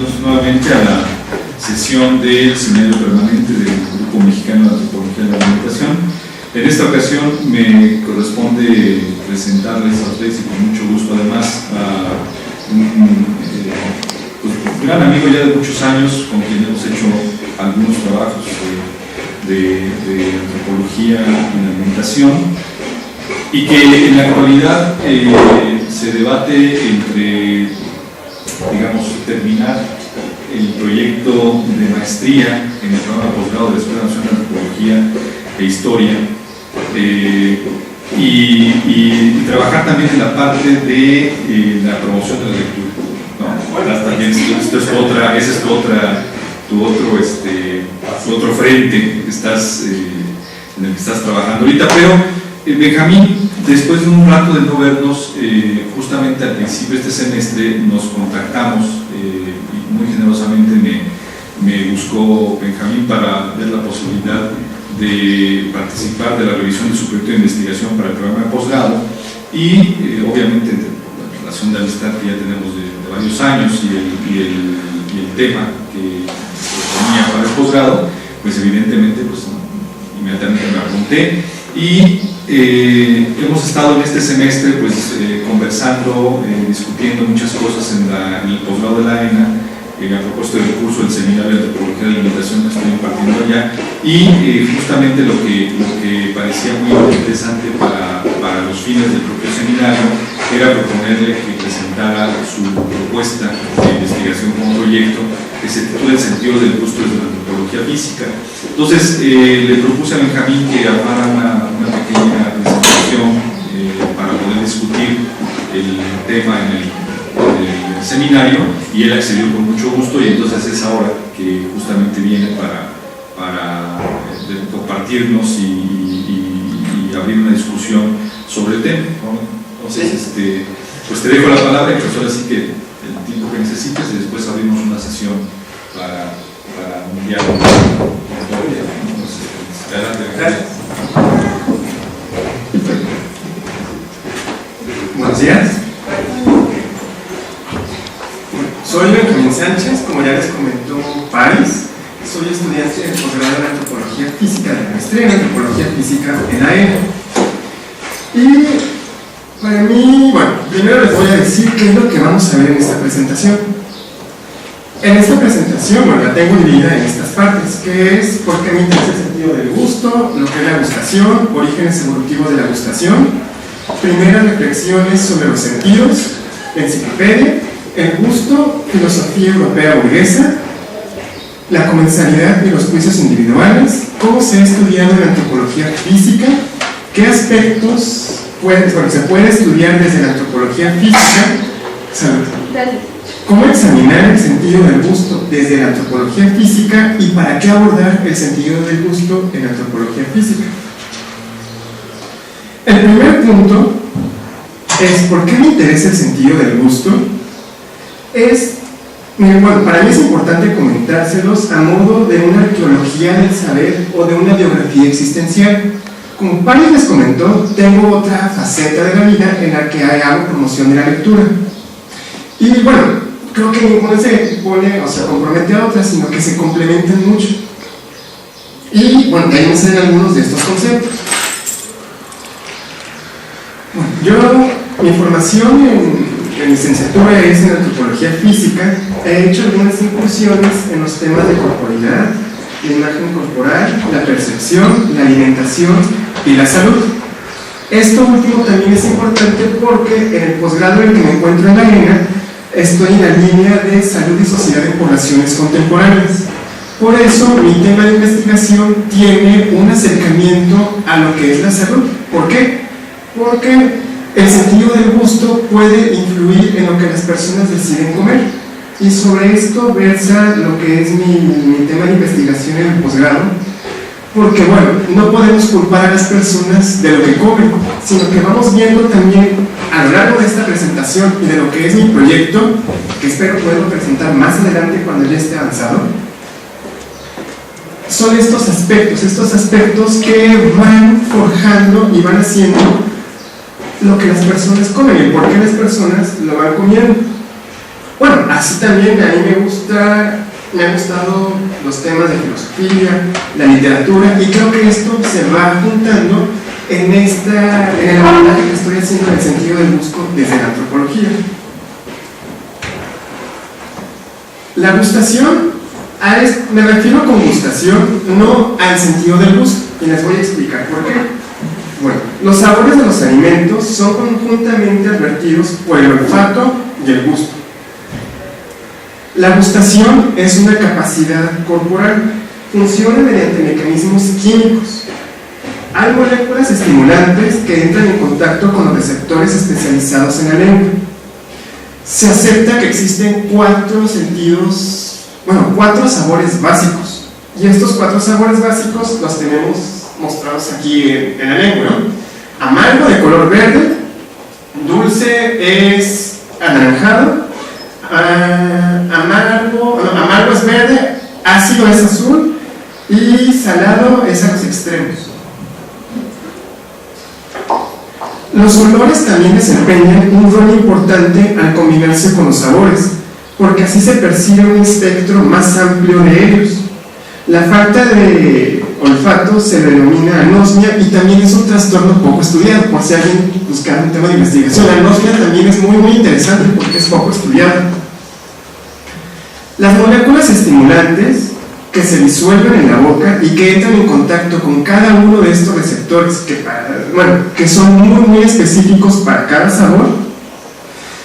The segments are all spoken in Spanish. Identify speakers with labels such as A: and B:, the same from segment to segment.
A: bienvenidos nuevamente a la sesión del Seminario Permanente del Grupo Mexicano de Antropología de la Alimentación. En esta ocasión me corresponde presentarles a ustedes, y con mucho gusto además, a un gran amigo ya de muchos años, con quien hemos hecho algunos trabajos de antropología en la alimentación, y que en la actualidad se debate entre, digamos, terminar el proyecto de maestría en el programa de posgrado de la Escuela Nacional de Antropología e Historia, y trabajar también en la parte de la promoción de la lectura, ¿no? También esto es otra, ese es tu otro frente que estás, en el que estás trabajando ahorita. Pero Benjamín, después de un rato de no vernos, justamente al principio de este semestre nos contactamos, y muy generosamente me buscó Benjamín para ver la posibilidad de participar de la revisión de su proyecto de investigación para el programa de posgrado, y obviamente la relación de amistad que ya tenemos de varios años y el tema que tenía para el posgrado, pues evidentemente inmediatamente me apunté, y hemos estado en este semestre conversando, discutiendo muchas cosas en el posgrado de la ENA, a propósito del curso del Seminario de Antropología de la Alimentación que estoy impartiendo allá, y justamente lo que parecía muy interesante para los fines del propio seminario era proponerle que presentara su propuesta de investigación como proyecto que se titula El sentido del gusto desde la antropología física. Entonces le propuse a Benjamín que armara una pequeña presentación para poder discutir el tema en el seminario, y él accedió con mucho gusto, y entonces es ahora que justamente viene para compartirnos y abrir una discusión sobre el tema, ¿no? Entonces, pues te dejo la palabra, y pues ahora sí que el tiempo que necesites, y después abrimos una sesión para un diálogo. Adelante.
B: Gracias. Buenos días. Soy Benjamín Sánchez, como ya les comentó Paris. Soy estudiante de posgrado en Antropología Física, de maestría en Antropología Física en la ENA. Y para mí, primero les voy a decir qué es lo que vamos a ver en esta presentación. En esta presentación, la tengo dividida en estas partes, que es por qué me interesa el sentido del gusto, lo que es la gustación, orígenes evolutivos de la gustación, primeras reflexiones sobre los sentidos, enciclopedia, el gusto, filosofía europea burguesa, la comensalidad y los juicios individuales, cómo se ha estudiado en antropología física, qué aspectos se puede estudiar desde la antropología física, cómo examinar el sentido del gusto desde la antropología física y para qué abordar el sentido del gusto en antropología física. El primer punto es por qué me interesa el sentido del gusto. Para mí es importante comentárselos a modo de una arqueología del saber o de una biografía existencial. Como Paris les comentó, tengo otra faceta de la vida en la que hago promoción de la lectura. Y creo que ninguno se pone o se compromete a otra, sino que se complementan mucho. Y de ahí me salen algunos de estos conceptos. Mi formación en licenciatura es en antropología física. He hecho algunas incursiones en los temas de corporalidad, la imagen corporal, la percepción, la alimentación y la salud. Esto último también es importante porque en el posgrado en el que me encuentro en la ENA estoy en la línea de salud y sociedad en poblaciones contemporáneas. Por eso mi tema de investigación tiene un acercamiento a lo que es la salud. ¿Por qué? Porque el sentido del gusto puede influir en lo que las personas deciden comer, y sobre esto versa lo que es mi tema de investigación en el posgrado, porque no podemos culpar a las personas de lo que comen, sino que vamos viendo también a lo largo de esta presentación y de lo que es mi proyecto, que espero poderlo presentar más adelante cuando ya esté avanzado. Son estos aspectos que van forjando y van haciendo lo que las personas comen y por qué las personas lo van comiendo. así también a mí me han gustado los temas de filosofía, la literatura, y creo que esto se va juntando en el abordaje que estoy haciendo en el sentido del gusto desde la antropología. La gustación, me refiero con gustación no al sentido del gusto, y les voy a explicar por qué. Bueno, los sabores de los alimentos son conjuntamente advertidos por el olfato y el gusto. La gustación es una capacidad corporal, funciona mediante mecanismos químicos. Hay moléculas estimulantes que entran en contacto con los receptores especializados en la lengua. Se acepta que existen 4 sabores básicos, y estos 4 sabores básicos los tenemos mostrados aquí en la lengua, ¿no? Amargo de color verde, dulce es anaranjado, amargo es verde, ácido es azul y salado es a los extremos. Los olores también desempeñan un rol importante al combinarse con los sabores, porque así se percibe un espectro más amplio de ellos. La falta de olfato se denomina anosmia y también es un trastorno poco estudiado, por si alguien busca un tema de investigación. La anosmia también es muy interesante porque es poco estudiado. Las moléculas estimulantes que se disuelven en la boca y que entran en contacto con cada uno de estos receptores que son muy específicos para cada sabor,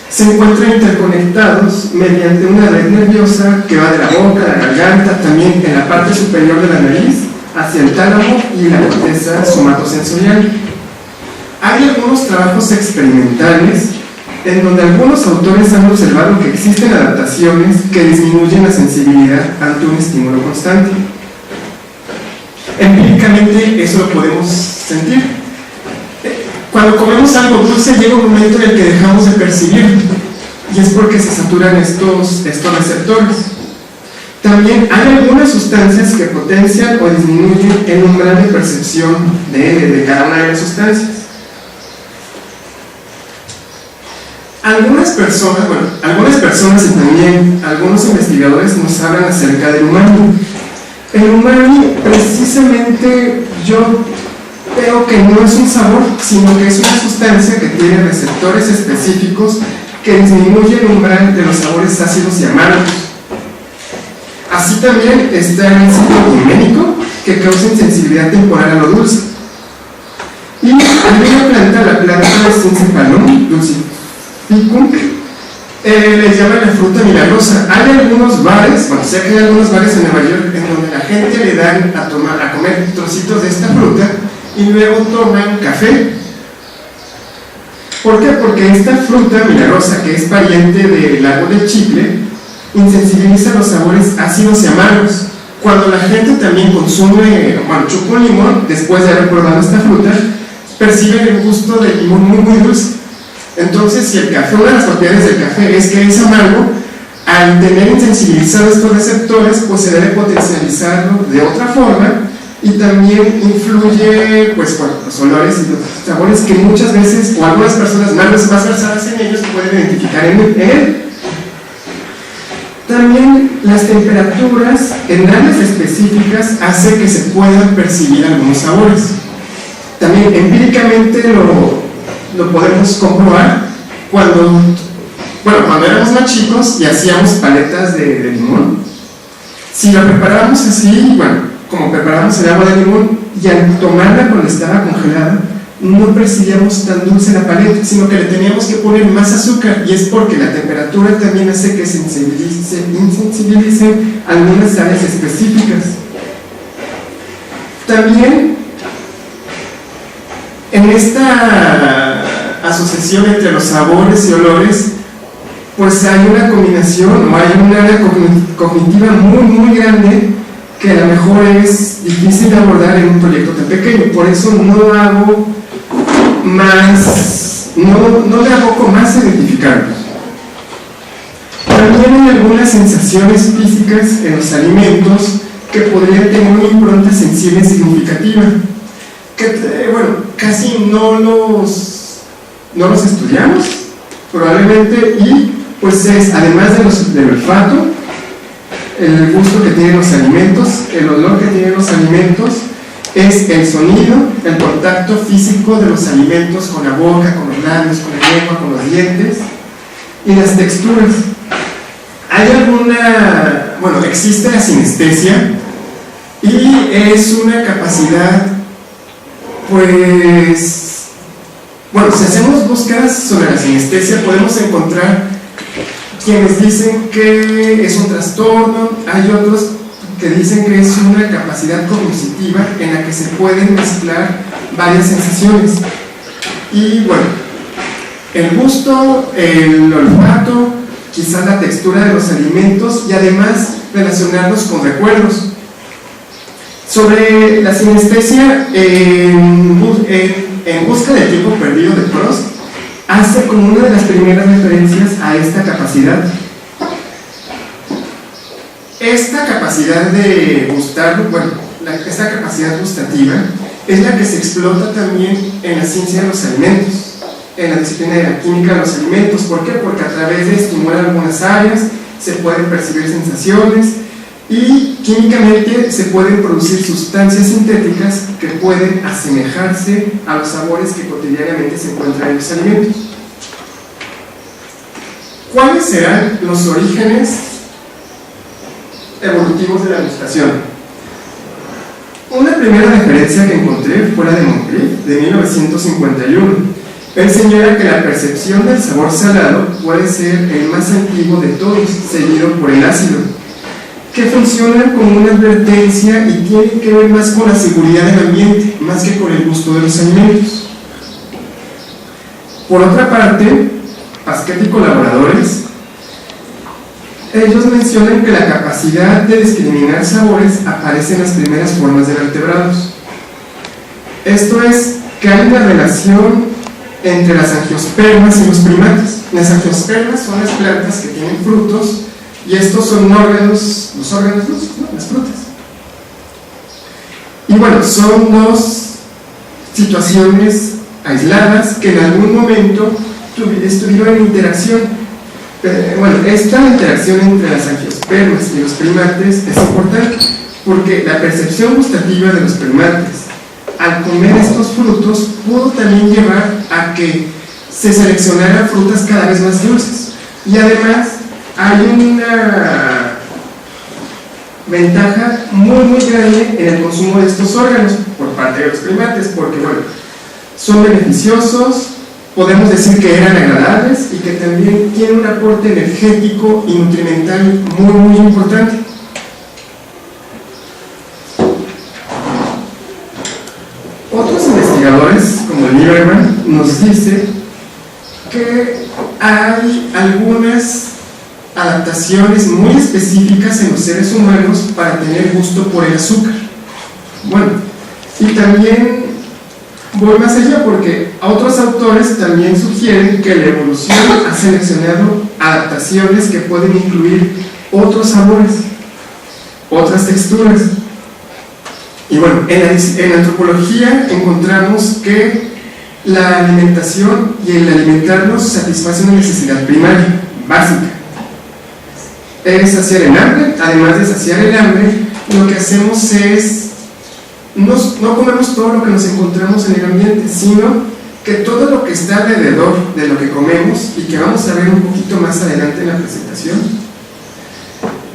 B: se encuentran interconectados mediante una red nerviosa que va de la boca, la garganta, también en la parte superior de la nariz, hacia el tálamo y la corteza somatosensorial. Hay algunos trabajos experimentales en donde algunos autores han observado que existen adaptaciones que disminuyen la sensibilidad ante un estímulo constante. Empíricamente eso lo podemos sentir. Cuando comemos algo dulce llega un momento en el que dejamos de percibir, y es porque se saturan estos receptores. También hay algunas sustancias que potencian o disminuyen el umbral de percepción de cada una de las sustancias. Algunas personas y también algunos investigadores nos hablan acerca del umami. El umami, precisamente, yo creo que no es un sabor, sino que es una sustancia que tiene receptores específicos que disminuyen el umbral de los sabores ácidos y amargos. Así también está el ácido himénico, que causa insensibilidad temporal a lo dulce. Y hay una planta, la planta de Syncypalum dulcificum, le llaman la fruta milagrosa. Hay algunos bares, sé que hay algunos bares en Nueva York en donde la gente le dan a comer trocitos de esta fruta y luego toman café. ¿Por qué? Porque esta fruta milagrosa, que es pariente del árbol del chicle, insensibiliza los sabores ácidos y amargos. Cuando la gente también consume, chupa un limón, después de haber probado esta fruta, perciben el gusto del limón muy dulce. Entonces, si el café, una de las propiedades del café es que es amargo, al tener insensibilizados estos receptores, pues se debe potencializarlo de otra forma, y también influye los olores y los sabores que muchas veces, o algunas personas más versadas en ellos, pueden identificar en él. También las temperaturas en áreas específicas hacen que se puedan percibir algunos sabores. También empíricamente lo podemos comprobar cuando éramos más chicos y hacíamos paletas de limón. Si la preparábamos así, como preparábamos el agua de limón, y al tomarla cuando estaba congelada, no percibíamos tan dulce la paleta, sino que le teníamos que poner más azúcar, y es porque la temperatura también hace que se insensibilicen algunas áreas específicas. También en esta asociación entre los sabores y olores, pues hay una combinación o hay un área cognitiva muy grande que a lo mejor es difícil de abordar en un proyecto tan pequeño. Por eso no le aboco más a identificarlos. También hay algunas sensaciones físicas en los alimentos que podrían tener una impronta sensible y significativa, que casi no los estudiamos probablemente, y pues es, además del olfato, el gusto que tienen los alimentos, el olor que tienen los alimentos, es el sonido, el contacto físico de los alimentos con la boca, con los labios, con la lengua, con los dientes, y las texturas. Existe la sinestesia, y es una capacidad, si hacemos búsquedas sobre la sinestesia, podemos encontrar quienes dicen que es un trastorno, hay otros que dicen que es una capacidad cognitiva en la que se pueden mezclar varias sensaciones. Y bueno, el gusto, el olfato, quizás la textura de los alimentos y además relacionarlos con recuerdos. Sobre la sinestesia, en busca del tiempo perdido de Proust, hace como una de las primeras referencias a esta capacidad. Esta capacidad de gustar, esta capacidad gustativa es la que se explota también en la ciencia de los alimentos, en la disciplina de la química de los alimentos. ¿Por qué? Porque a través de estimular algunas áreas se pueden percibir sensaciones y químicamente se pueden producir sustancias sintéticas que pueden asemejarse a los sabores que cotidianamente se encuentran en los alimentos. ¿Cuáles serán los orígenes evolutivos de la gustación? Una primera referencia que encontré fue la de Moncrief, de 1951. Él señala que la percepción del sabor salado puede ser el más antiguo de todos, seguido por el ácido, que funciona como una advertencia y tiene que ver más con la seguridad del ambiente, más que con el gusto de los alimentos. Por otra parte, Pasquet y colaboradores, ellos mencionan que la capacidad de discriminar sabores aparece en las primeras formas de vertebrados. Esto es, que hay una relación entre las angiospermas y los primates. Las angiospermas son las plantas que tienen frutos, y estos son órganos, las frutas. Y bueno, son dos situaciones aisladas que en algún momento estuvieron en interacción. Esta interacción entre las angiospermas y los primates es importante porque la percepción gustativa de los primates al comer estos frutos pudo también llevar a que se seleccionaran frutas cada vez más dulces. Y además hay una ventaja muy grande en el consumo de estos órganos por parte de los primates, porque son beneficiosos, podemos decir que eran agradables y que también tienen un aporte energético y nutrimental muy importante. Otros investigadores, como Lieberman, nos dice que hay algunas adaptaciones muy específicas en los seres humanos para tener gusto por el azúcar. Y también voy más allá porque otros autores también sugieren que la evolución ha seleccionado adaptaciones que pueden incluir otros sabores, otras texturas. Y en la antropología encontramos que la alimentación y el alimentarnos satisface una necesidad primaria, básica. Es saciar el hambre. Además de saciar el hambre, lo que hacemos es no comemos todo lo que nos encontramos en el ambiente, sino que todo lo que está alrededor de lo que comemos, y que vamos a ver un poquito más adelante en la presentación,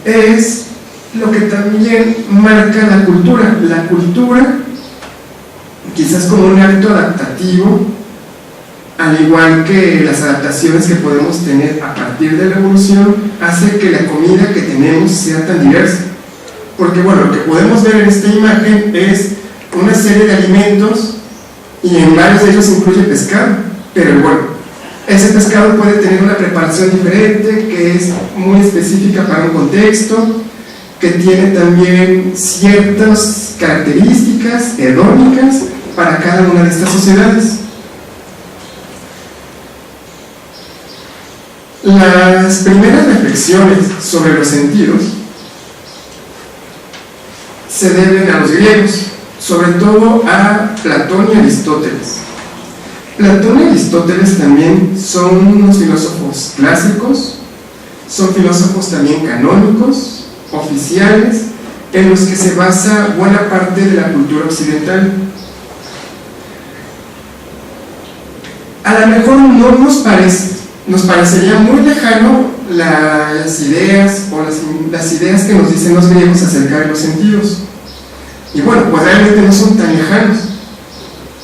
B: es lo que también marca la cultura. La cultura, quizás como un hábito adaptativo, al igual que las adaptaciones que podemos tener a partir de la evolución, hace que la comida que tenemos sea tan diversa. Porque lo que podemos ver en esta imagen es una serie de alimentos y en varios de ellos incluye pescado, pero ese pescado puede tener una preparación diferente que es muy específica para un contexto, que tiene también ciertas características hedónicas para cada una de estas sociedades. Las primeras reflexiones sobre los sentidos se deben a los griegos, sobre todo a Platón y Aristóteles. Platón y Aristóteles también son unos filósofos clásicos son filósofos también canónicos, oficiales, en los que se basa buena parte de la cultura occidental. A lo mejor no nos parecería muy lejano las ideas o las ideas que nos dicen los griegos acerca de los sentidos. Y bueno, pues realmente no son tan lejanos.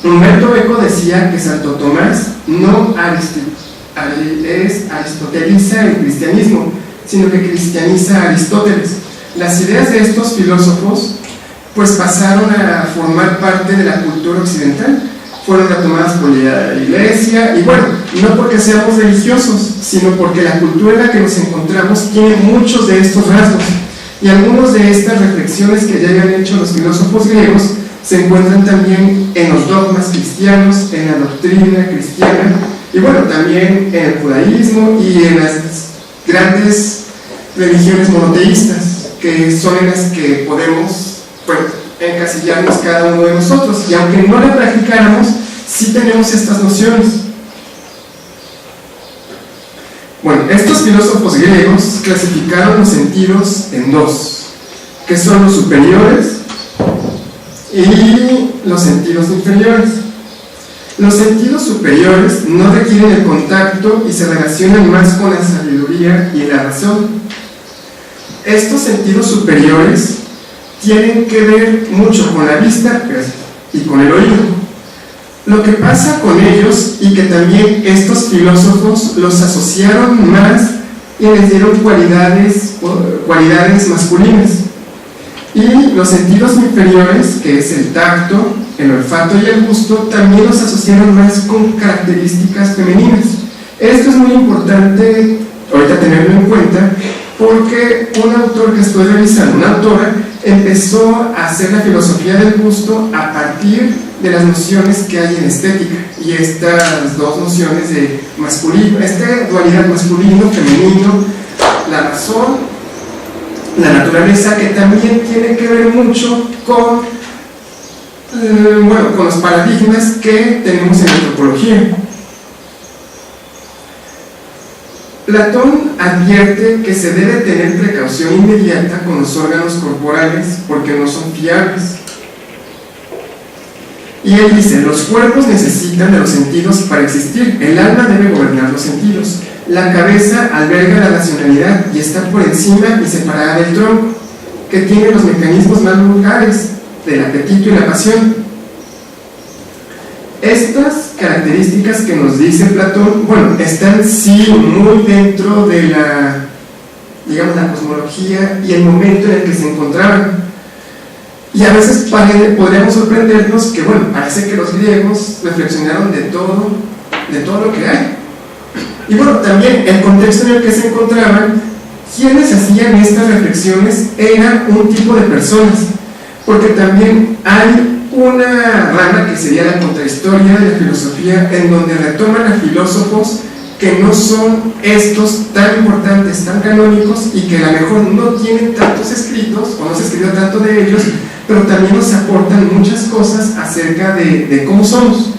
B: Humberto Eco decía que Santo Tomás no aristoteliza el cristianismo, sino que cristianiza a Aristóteles. Las ideas de estos filósofos pues pasaron a formar parte de la cultura occidental, fueron retomadas por la Iglesia, y bueno, no porque seamos religiosos, sino porque la cultura en la que nos encontramos tiene muchos de estos rasgos, y algunas de estas reflexiones que ya habían hecho los filósofos griegos se encuentran también en los dogmas cristianos, en la doctrina cristiana, y bueno, también en el judaísmo y en las grandes religiones monoteístas, que son en las que podemos encasillarnos cada uno de nosotros, y aunque no la practicáramos, sí tenemos estas nociones. Bueno, estos filósofos griegos clasificaron los sentidos en dos, que son los superiores y los sentidos inferiores. Los sentidos superiores no requieren el contacto y se relacionan más con la sabiduría y la razón. Estos sentidos superiores tienen que ver mucho con la vista y con el oído. Lo que pasa con ellos, y que también estos filósofos los asociaron más y les dieron cualidades masculinas. Y los sentidos inferiores, que es el tacto, el olfato y el gusto, también los asociaron más con características femeninas. Esto es muy importante ahorita tenerlo en cuenta, porque un autor que estoy revisando, una autora, empezó a hacer la filosofía del gusto a partir de las nociones que hay en estética, y estas dos nociones de masculino, esta dualidad masculino-femenino, la razón, la naturaleza, que también tiene que ver mucho con, con los paradigmas que tenemos en la antropología. Platón advierte que se debe tener precaución inmediata con los órganos corporales porque no son fiables. Y él dice, los cuerpos necesitan de los sentidos para existir, el alma debe gobernar los sentidos, la cabeza alberga la racionalidad y está por encima y separada del tronco, que tiene los mecanismos más vulgares del apetito y la pasión. Estas características que nos dice Platón, están sí muy dentro de la cosmología y el momento en el que se encontraban. Y a veces podríamos sorprendernos que, parece que los griegos reflexionaron de todo lo que hay. Y también el contexto en el que se encontraban, quienes hacían estas reflexiones eran un tipo de personas, porque también hay una rama que sería la contrahistoria de la filosofía, en donde retoman a filósofos que no son estos tan importantes, tan canónicos, y que a lo mejor no tienen tantos escritos, o no se escribió tanto de ellos, pero también nos aportan muchas cosas acerca de cómo somos.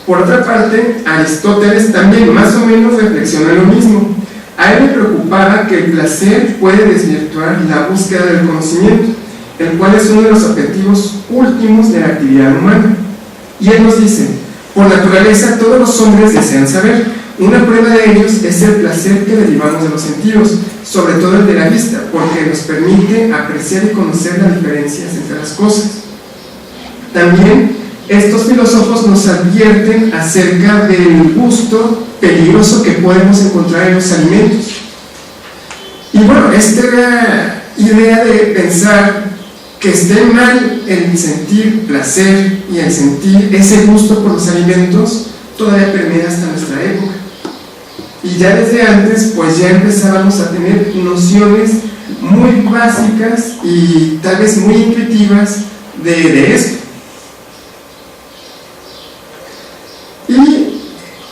B: Por otra parte, Aristóteles también más o menos reflexiona lo mismo. A él le preocupaba que el placer puede desvirtuar la búsqueda del conocimiento, el cual es uno de los objetivos últimos de la actividad humana. Y él nos dice, por naturaleza todos los hombres desean saber. Una prueba de ellos es el placer que derivamos de los sentidos, sobre todo el de la vista, porque nos permite apreciar y conocer las diferencias entre las cosas. También estos filósofos nos advierten acerca del gusto peligroso que podemos encontrar en los alimentos. Y esta idea de pensar que esté mal el sentir placer y el sentir ese gusto por los alimentos todavía permea hasta nuestra época. Y ya desde antes, ya empezábamos a tener nociones muy básicas y tal vez muy intuitivas de esto. Y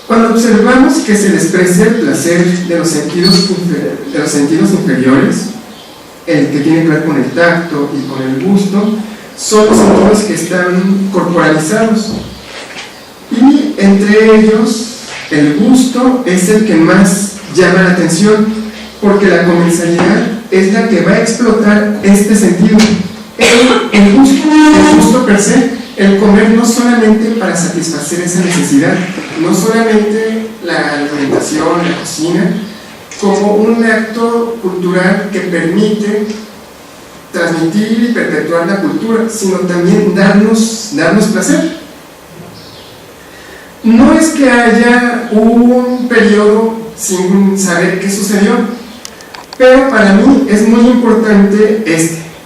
B: cuando observamos que se desprecia el placer de los sentidos inferiores, el que tiene que ver con el tacto y con el gusto, son los sentidos que están corporalizados. Y entre ellos, el gusto es el que más llama la atención, porque la comercialidad es la que va a explotar este sentido. El gusto per se, el comer no solamente para satisfacer esa necesidad, no solamente la alimentación, la cocina, como un acto cultural que permite transmitir y perpetuar la cultura, sino también darnos placer. No es que haya un periodo sin saber qué sucedió, pero para mí es muy importante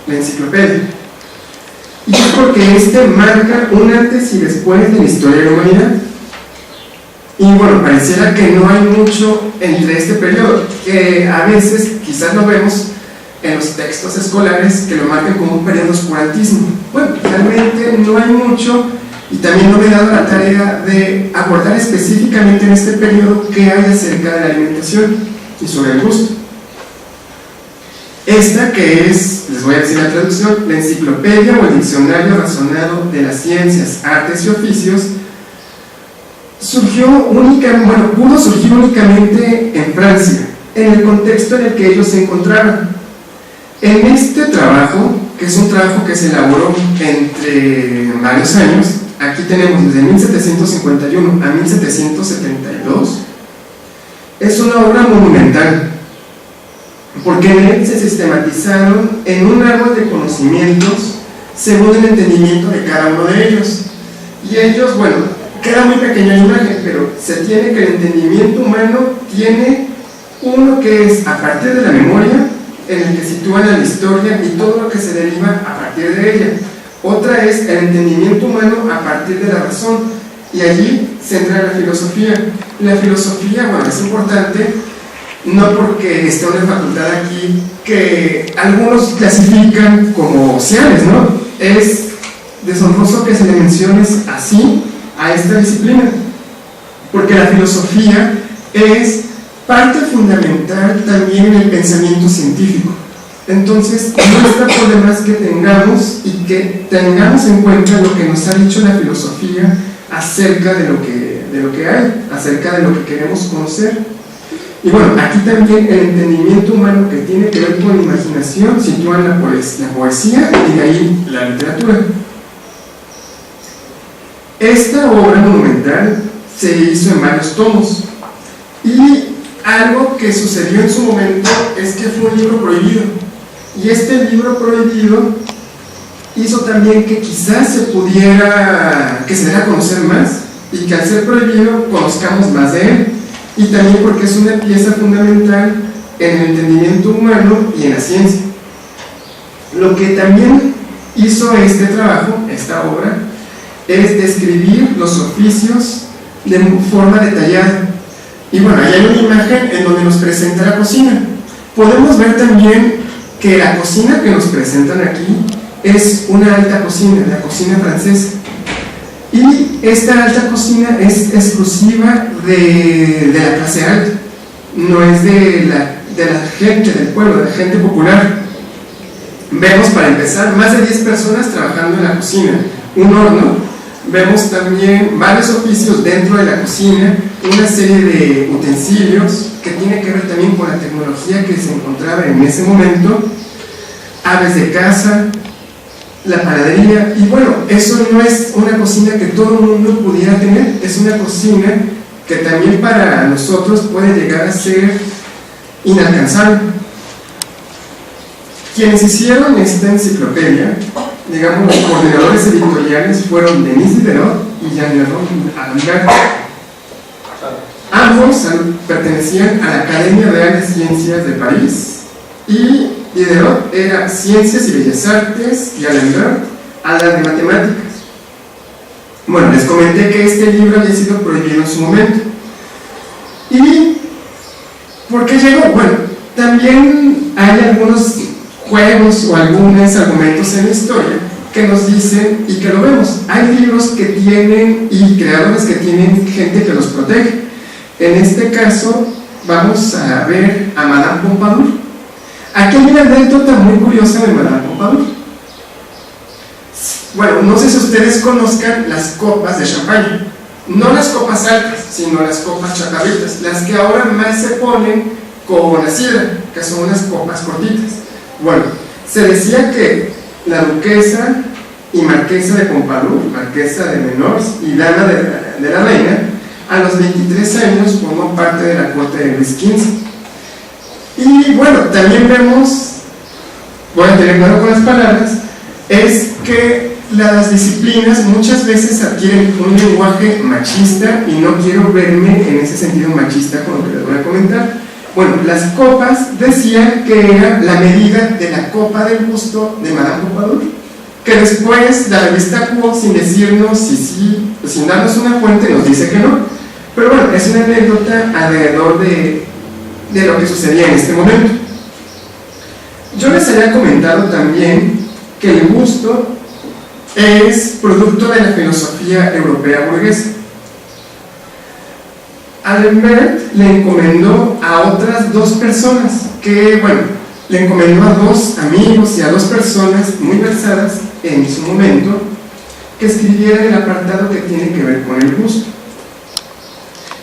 B: la enciclopedia. Y es porque marca un antes y después de la historia de la humanidad. Y bueno, pareciera que no hay mucho entre este periodo, que a veces quizás lo vemos en los textos escolares que lo marcan como un periodo de oscurantismo. Bueno, realmente no hay mucho, y también no me he dado la tarea de abordar específicamente en este periodo qué hay acerca de la alimentación y sobre el gusto. Esta que es, les voy a decir la traducción, la enciclopedia o el diccionario razonado de las ciencias, artes y oficios, pudo surgir únicamente en Francia, en el contexto en el que ellos se encontraban. En este trabajo, que es un trabajo que se elaboró entre varios años, aquí tenemos desde 1751 a 1772, es una obra monumental, porque en él se sistematizaron en un árbol de conocimientos según el entendimiento de cada uno de ellos. Y ellos, queda muy pequeña la imagen, pero se tiene que el entendimiento humano tiene uno que es a partir de la memoria, en el que sitúan a la historia y todo lo que se deriva a partir de ella. Otra es el entendimiento humano a partir de la razón, y allí se entra la filosofía. La filosofía, es importante, no porque esté una facultad aquí que algunos clasifican como sociales, ¿no? Es deshonroso que se le menciones así a esta disciplina, porque la filosofía es parte fundamental también en el pensamiento científico. Entonces, no está por demás que tengamos en cuenta lo que nos ha dicho la filosofía acerca de lo que hay, acerca de lo que queremos conocer. Y aquí también el entendimiento humano que tiene que ver con la imaginación sitúan la poesía y de ahí la literatura. Esta obra monumental se hizo en varios tomos, y algo que sucedió en su momento es que fue un libro prohibido, y este libro prohibido hizo también que quizás se diera a conocer más, y que al ser prohibido conozcamos más de él, y también porque es una pieza fundamental en el entendimiento humano y en la ciencia. Lo que también hizo este trabajo, esta obra, es describir los oficios de forma detallada. Y ahí hay una imagen en donde nos presenta la cocina. Podemos ver también que la cocina que nos presentan aquí es una alta cocina, la cocina francesa. Y esta alta cocina es exclusiva de la clase alta, no es de la gente del pueblo, de la gente popular. Vemos, para empezar, más de 10 personas trabajando en la cocina, un horno. Vemos también varios oficios dentro de la cocina, una serie de utensilios que tiene que ver también con la tecnología que se encontraba en ese momento, aves de caza, la panadería. Y eso no es una cocina que todo el mundo pudiera tener, es una cocina que también para nosotros puede llegar a ser inalcanzable. Quienes hicieron esta enciclopedia, digamos, los coordinadores editoriales fueron Denis Diderot y Jean-Léon Alembert. Ambos pertenecían a la Academia Real de Ciencias de París, y Diderot era Ciencias y Bellas Artes y Alembert a la de Matemáticas. Les comenté que este libro había sido prohibido en su momento. ¿Y por qué llegó? También hay algunos juegos o algunos argumentos en la historia que nos dicen, y que lo vemos, hay libros que tienen y creadores que tienen gente que los protege. En este caso vamos a ver a Madame Pompadour. Aquí hay una anécdota muy curiosa de Madame Pompadour. No sé si ustedes conozcan las copas de champaña. no las copas altas, sino las copas chaparritas, las que ahora más se ponen con la sidra, que son unas copas cortitas. Bueno, se decía que la duquesa y marquesa de Pompadour, marquesa de Menors y dama de la reina, a los 23 años formó parte de la corte de Luis XV. Y bueno, también vemos, voy a tener cuidado con las palabras, es que las disciplinas muchas veces adquieren un lenguaje machista, y no quiero verme en ese sentido machista con lo que les voy a comentar. Bueno, las copas decían que era la medida de la copa del busto de Madame Pompadour, que después la revista Quo, sin decirnos si sí, sin darnos una fuente, nos dice que no. Pero bueno, es una anécdota alrededor de lo que sucedía en este momento. Yo les había comentado también que el busto es producto de la filosofía europea burguesa. Alembert le encomendó a otras dos personas, que bueno, le encomendó a dos amigos y a dos personas muy versadas en su momento, que escribieran el apartado que tiene que ver con el busto.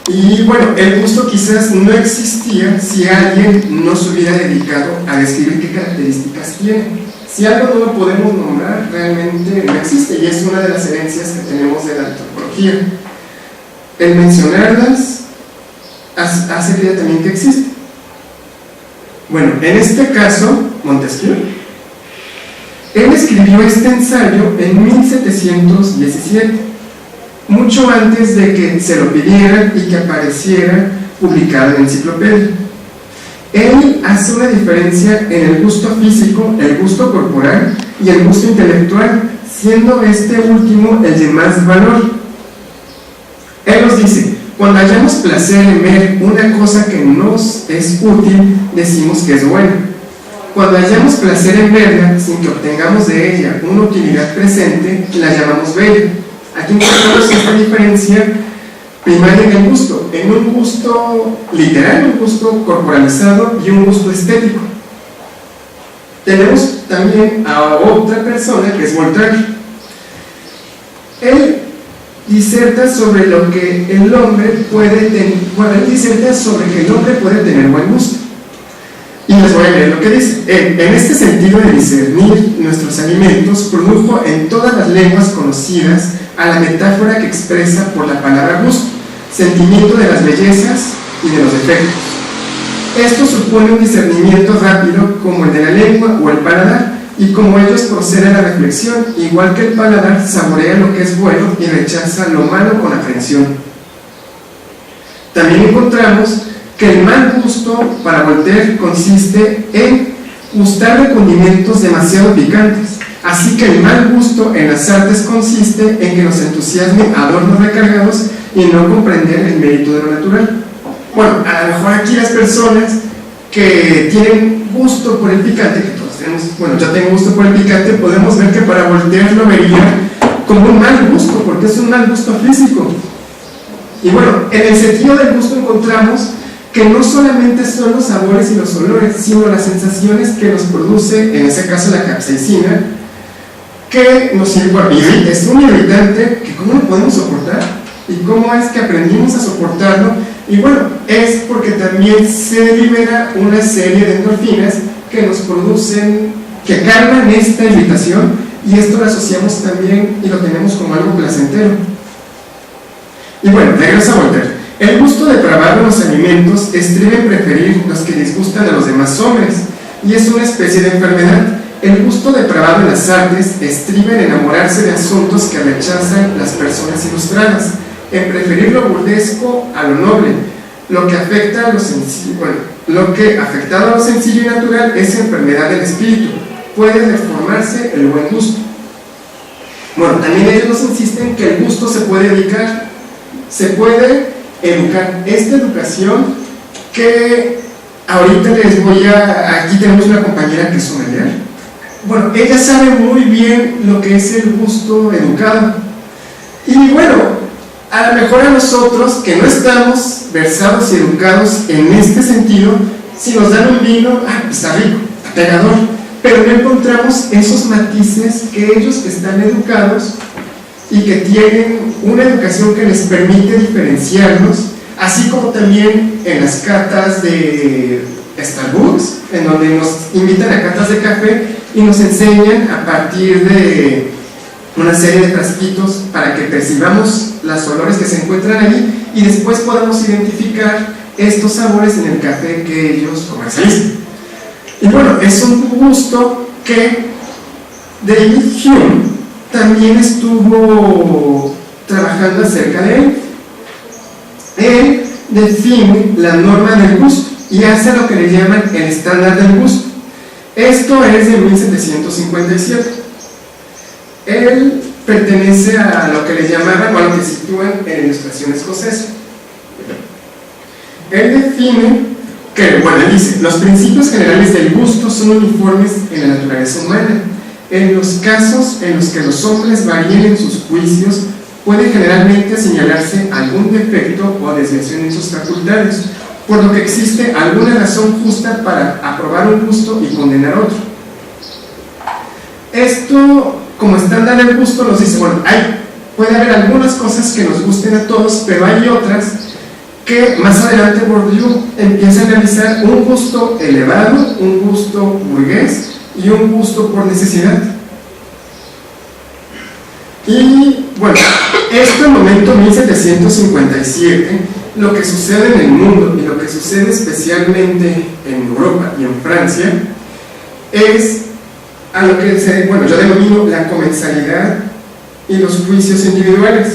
B: Y bueno, el busto quizás no existía si alguien no se hubiera dedicado a describir qué características tiene. Si algo no lo podemos nombrar, realmente no existe, y es una de las herencias que tenemos de la antropología. El mencionarlas hace creer también que existe. Bueno, en este caso, Montesquieu, él escribió este ensayo en 1717, mucho antes de que se lo pidieran y que apareciera publicado en la enciclopedia. Él hace una diferencia en el gusto físico, el gusto corporal y el gusto intelectual, siendo este último el de más valor. Él nos dice: cuando hallamos placer en ver una cosa que nos es útil, decimos que es buena. Cuando hallamos placer en verla sin que obtengamos de ella una utilidad presente, la llamamos bella. Aquí encontramos esta diferencia primaria en el gusto, en un gusto literal, un gusto corporalizado y un gusto estético. Tenemos también a otra persona que es Voltaire. Él diserta sobre lo que el hombre puede tener, él diserta sobre que el hombre puede tener buen gusto. Y les voy a leer lo que dice. En este sentido de discernir nuestros alimentos, produjo en todas las lenguas conocidas a la metáfora que expresa por la palabra gusto, sentimiento de las bellezas y de los defectos. Esto supone un discernimiento rápido como el de la lengua o el paladar, y como ellos procede a la reflexión, igual que el paladar saborea lo que es bueno y rechaza lo malo con aprensión. También encontramos que el mal gusto para Voltaire consiste en gustar de condimentos demasiado picantes, así que el mal gusto en las artes consiste en que nos entusiasmen adornos recargados y no comprender el mérito de lo natural. Bueno, a lo mejor aquí las personas que tienen gusto por el picante, que todos tenemos, bueno, yo tengo gusto por el picante, podemos ver que para Voltaire lo vería como un mal gusto, porque es un mal gusto físico. Y bueno, en el sentido del gusto encontramos que no solamente son los sabores y los olores, sino las sensaciones que nos produce, en ese caso la capsaicina, que nos irrita. Es un irritante que ¿cómo lo podemos soportar? ¿Y cómo es que aprendimos a soportarlo? Y bueno, es porque también se libera una serie de endorfinas que nos producen, que calman esta irritación, y esto lo asociamos también y lo tenemos como algo placentero. Y bueno, regresa a Voltaire. El gusto depravado en los alimentos estriba en preferir los que disgustan a los demás hombres, y es una especie de enfermedad. El gusto depravado en las artes estriba en enamorarse de asuntos que rechazan las personas ilustradas, en preferir lo burlesco a lo noble. Lo que afecta a lo sencillo, lo que afectado a lo sencillo y natural es enfermedad del espíritu. Puede deformarse el buen gusto. Bueno, también ellos nos insisten que el gusto se puede educar, se puede educar. Esta educación que ahorita les voy a... Aquí tenemos una compañera que es sommelier. Bueno, ella sabe muy bien lo que es el gusto educado. Y bueno, a lo mejor a nosotros que no estamos versados y educados en este sentido, si nos dan un vino, pues está rico, está pegador, pero no encontramos esos matices que ellos que están educados y que tienen una educación que les permite diferenciarlos, así como también en las catas de Starbucks, en donde nos invitan a catas de café y nos enseñan a partir de una serie de frasquitos para que percibamos los olores que se encuentran ahí y después podamos identificar estos sabores en el café que ellos comercializan. Y bueno, es un gusto que David Hume también estuvo trabajando acerca de él. Él define la norma del gusto y hace lo que le llaman el estándar del gusto. Esto es de 1757. Él pertenece a lo que le llamaban, o a lo que sitúan en la Ilustración escocesa. Él define que, bueno, dice, los principios generales del gusto son uniformes en la naturaleza humana. En los casos en los que los hombres varíen en sus juicios, puede generalmente señalarse algún defecto o desviación en sus facultades, por lo que existe alguna razón justa para aprobar un gusto y condenar otro. Esto, como estándar del gusto, nos dice, bueno, puede haber algunas cosas que nos gusten a todos, pero hay otras que más adelante Bourdieu empieza a analizar un gusto elevado, un gusto burgués y un gusto por necesidad. Y bueno, este momento 1757, lo que sucede en el mundo y lo que sucede especialmente en Europa y en Francia es a lo que yo denomino la comensalidad y los juicios individuales.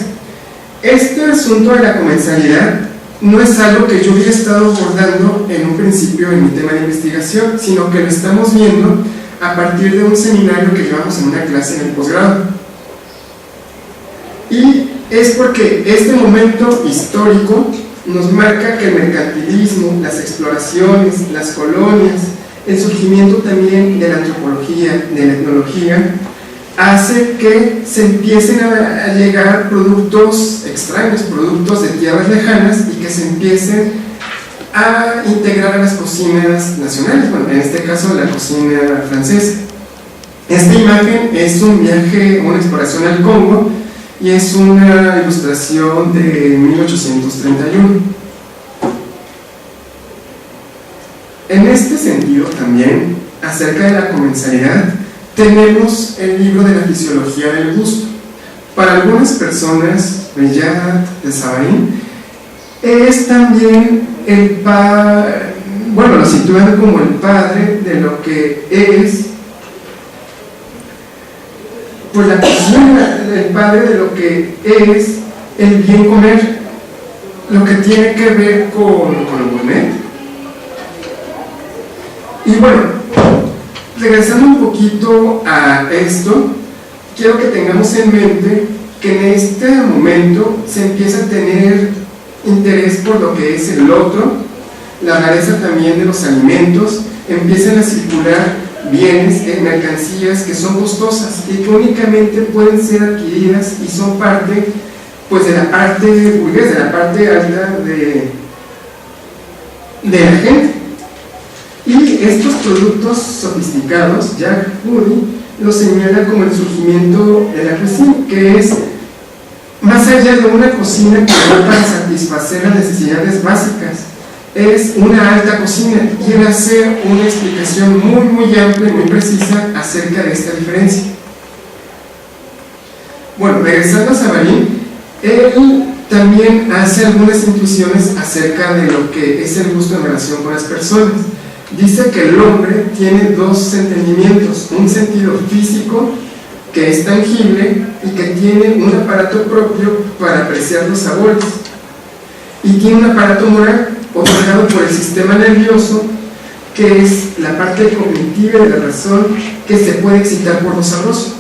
B: Este asunto de la comensalidad no es algo que yo hubiera estado abordando en un principio en mi tema de investigación, sino que lo estamos viendo a partir de un seminario que llevamos en una clase en el posgrado. Y es porque este momento histórico nos marca que el mercantilismo, las exploraciones, las colonias, el surgimiento también de la antropología, de la etnología, hace que se empiecen a llegar productos extraños, productos de tierras lejanas, y que se empiecen a integrar a las cocinas nacionales, bueno, en este caso la cocina francesa. Esta imagen es un viaje, una exploración al Congo, y es una ilustración de 1831. En este sentido también, acerca de la comensalidad, tenemos el libro de la fisiología del gusto. Para algunas personas, Bellard de Savarin es también lo sitúan como el padre de lo que es, pues la cocina, el padre de lo que es el bien comer, lo que tiene que ver con el gourmet. Y bueno, regresando un poquito a esto, quiero que tengamos en mente que en este momento se empieza a tener interés por lo que es el otro, la rareza también de los alimentos, empiezan a circular bienes, mercancías que son costosas y que únicamente pueden ser adquiridas y son parte, pues, de la parte burguesa, de la parte alta de la gente. Y estos productos sofisticados, Jack Moody los señala como el surgimiento de la cocina, que es más allá de una cocina que va para satisfacer las necesidades básicas, es una alta cocina, y él hace una explicación muy amplia y muy precisa acerca de esta diferencia. Bueno, regresando a Savarin, él también hace algunas intuiciones acerca de lo que es el gusto en relación con las personas. Dice que el hombre tiene dos entendimientos, un sentido físico que es tangible y que tiene un aparato propio para apreciar los sabores, y tiene un aparato moral otorgado por el sistema nervioso, que es la parte cognitiva de la razón, que se puede excitar por lo sabroso,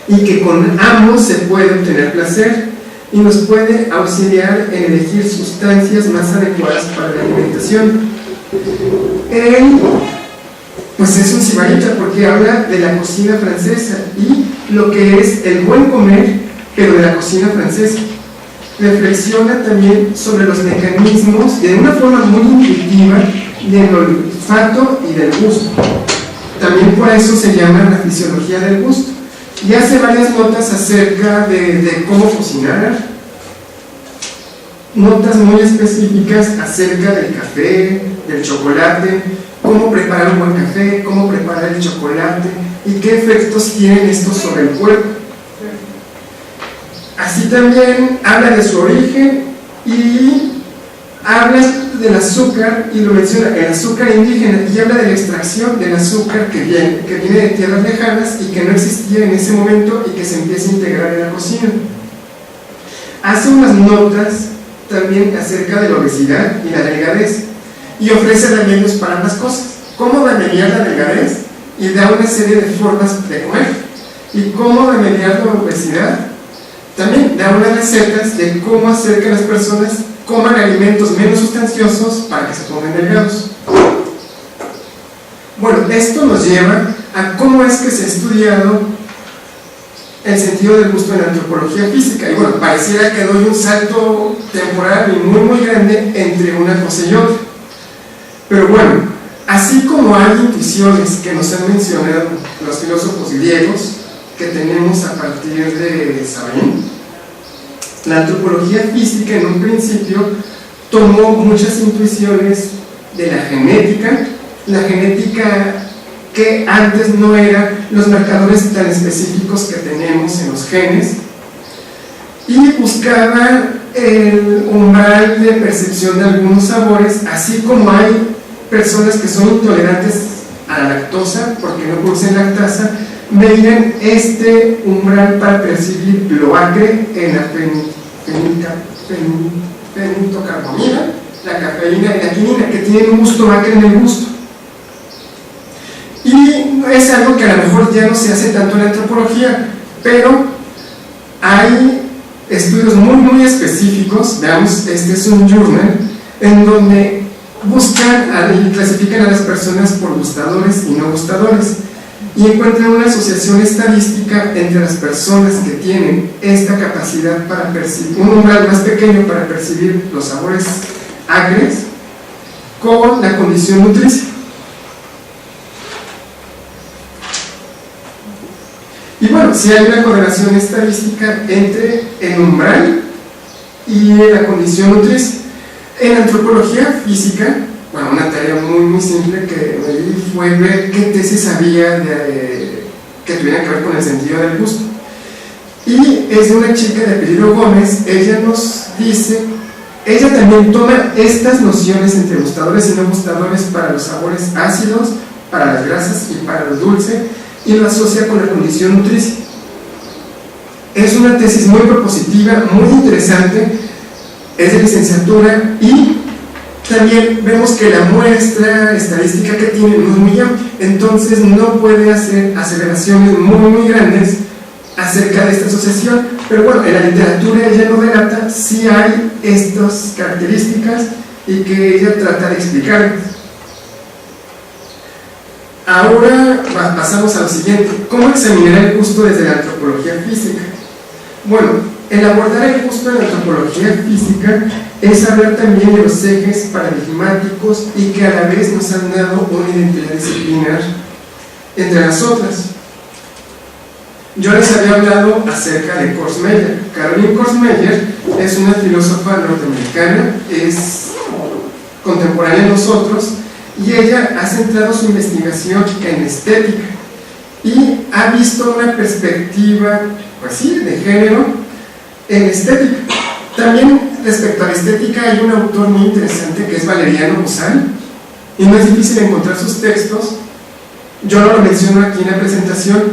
B: y que con ambos se puede obtener placer y nos puede auxiliar en elegir sustancias más adecuadas para la alimentación. Él, pues, es un sibarita porque habla de la cocina francesa y lo que es el buen comer, pero de la cocina francesa. Reflexiona también sobre los mecanismos de una forma muy intuitiva del olfato y del gusto. También por eso se llama la fisiología del gusto. y hace varias notas acerca de cómo cocinar, notas muy específicas acerca del café, del chocolate, cómo preparar un buen café, cómo preparar el chocolate y qué efectos tienen estos sobre el cuerpo. Así también habla de su origen y habla del azúcar, y lo menciona, el azúcar indígena, y habla de la extracción del azúcar que viene de tierras lejanas y que no existía en ese momento y que se empieza a integrar en la cocina. Hace unas notas también acerca de la obesidad y la delgadez, y ofrece remedios para ambas cosas: cómo remediar la delgadez, y da una serie de formas de comer, y cómo remediar la obesidad. También da unas recetas de cómo hacer que las personas coman alimentos menos sustanciosos para que se pongan delgados. Bueno, esto nos lleva a cómo es que se ha estudiado el sentido del gusto en la antropología física. Y bueno, pareciera que doy un salto temporal y muy grande entre una cosa y otra. Pero bueno, así como hay intuiciones que nos han mencionado los filósofos griegos, que tenemos a partir de Sabine, la antropología física en un principio tomó muchas intuiciones de la genética que antes no eran los marcadores tan específicos que tenemos en los genes, y buscaba el umbral de percepción de algunos sabores, así como hay personas que son intolerantes a la lactosa porque no producen lactasa, veían este umbral para percibir lo acre en la feniltocarbamida, la cafeína y la quinina, que tienen un gusto acre en el gusto. Y es algo que a lo mejor ya no se hace tanto en la antropología, pero hay estudios muy específicos. Veamos, este es un journal en donde buscan y clasifican a las personas por gustadores y no gustadores, y encuentran una asociación estadística entre las personas que tienen esta capacidad para percibir, un umbral más pequeño para percibir los sabores acres, con la condición nutricia. Y bueno, sí hay una correlación estadística entre el umbral y la condición nutricia. En antropología física, bueno, una tarea muy simple que me di fue ver qué tesis había que tuvieran que ver con el sentido del gusto. Y es de una chica de apellido Gómez. Ella nos dice, ella también toma estas nociones entre gustadores y no gustadores para los sabores ácidos, para las grasas y para lo dulce, y lo asocia con la condición nutricia. Es una tesis muy propositiva, muy interesante, es de licenciatura, y también vemos que la muestra estadística que tiene no es muy amplia, entonces no puede hacer aseveraciones muy grandes acerca de esta asociación, pero bueno, en la literatura ella no relata si hay estas características y que ella trata de explicar. Ahora pasamos a lo siguiente: ¿cómo examinar el gusto desde la antropología física? Bueno, el abordar el gusto en la antropología física es hablar también de los ejes paradigmáticos y que a la vez nos han dado una identidad disciplinar entre las otras. Yo les había hablado acerca de Korsmeyer. Caroline Korsmeyer es una filósofa norteamericana, es contemporánea a nosotros, y ella ha centrado su investigación en estética y ha visto una perspectiva, pues sí, de género en estética. También respecto a la estética hay un autor muy interesante que es Valeriano Bozal, y no es difícil encontrar sus textos. Yo no lo menciono aquí en la presentación,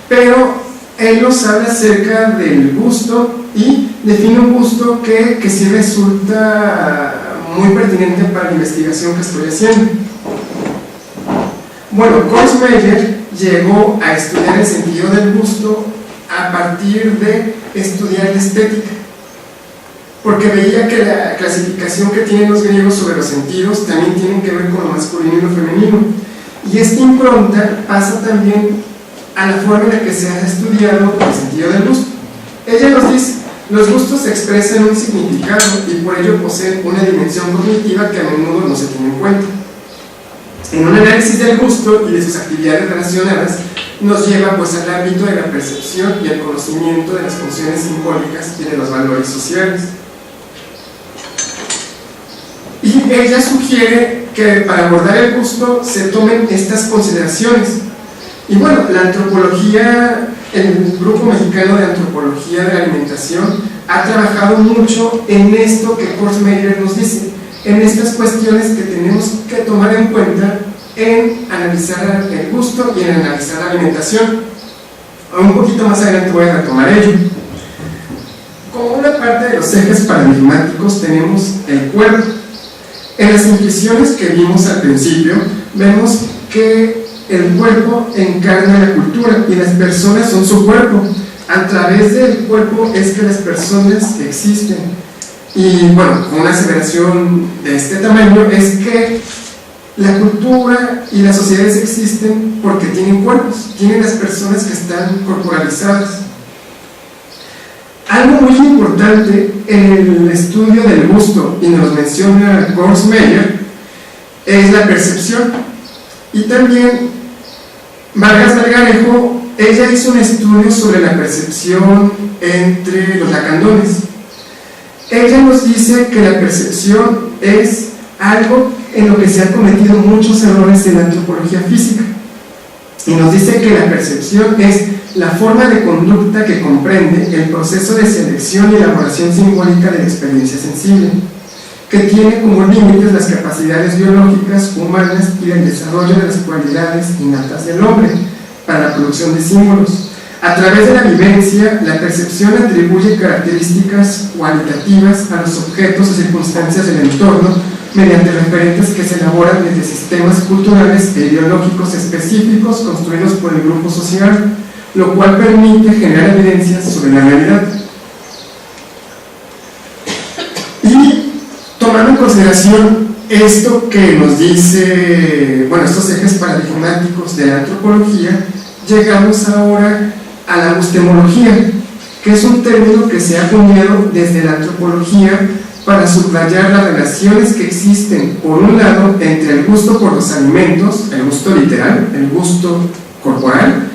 B: pero él nos habla acerca del gusto y define un gusto que sí resulta muy pertinente para la investigación que estoy haciendo. Bueno, Korsmeyer llegó a estudiar el sentido del gusto a partir de estudiar la estética, porque veía que la clasificación que tienen los griegos sobre los sentidos también tienen que ver con lo masculino y lo femenino, y esta impronta pasa también a la forma en la que se ha estudiado el sentido del gusto. Ella nos dice: los gustos expresan un significado y por ello poseen una dimensión cognitiva que a menudo no se tiene en cuenta. En un análisis del gusto y de sus actividades relacionadas, nos lleva pues al ámbito de la percepción y el conocimiento de las funciones simbólicas y de los valores sociales. Y ella sugiere que para abordar el gusto se tomen estas consideraciones. Y bueno, la antropología, el Grupo Mexicano de Antropología de la Alimentación ha trabajado mucho en esto que Korsmeyer nos dice, en estas cuestiones que tenemos que tomar en cuenta en analizar el gusto y en analizar la alimentación. Un poquito más adelante voy a retomar ello. Como una parte de los ejes paradigmáticos tenemos el cuerpo. En las intuiciones que vimos al principio, vemos que el cuerpo encarna la cultura y las personas son su cuerpo. A través del cuerpo es que las personas existen. Y bueno, una aseveración de este tamaño es que la cultura y las sociedades existen porque tienen cuerpos, tienen las personas que están corporalizadas. Algo muy importante en el estudio del gusto, y nos menciona Korsmeyer, es la percepción. Y también Vargas Melgarejo, ella hizo un estudio sobre la percepción entre los lacandones. Ella nos dice que la percepción es algo en lo que se han cometido muchos errores en la antropología física. Y nos dice que la percepción es la forma de conducta que comprende el proceso de selección y elaboración simbólica de la experiencia sensible, que tiene como límites las capacidades biológicas, humanas y el desarrollo de las cualidades innatas del hombre para la producción de símbolos. A través de la vivencia, la percepción atribuye características cualitativas a los objetos o circunstancias del entorno mediante referentes que se elaboran desde sistemas culturales e ideológicos específicos construidos por el grupo social, lo cual permite generar evidencias sobre la realidad. Y tomando en consideración esto que nos dice, bueno, estos ejes paradigmáticos de la antropología, llegamos ahora a la gustemología, que es un término que se ha acuñado desde la antropología para subrayar las relaciones que existen, por un lado, entre el gusto por los alimentos, el gusto literal, el gusto corporal,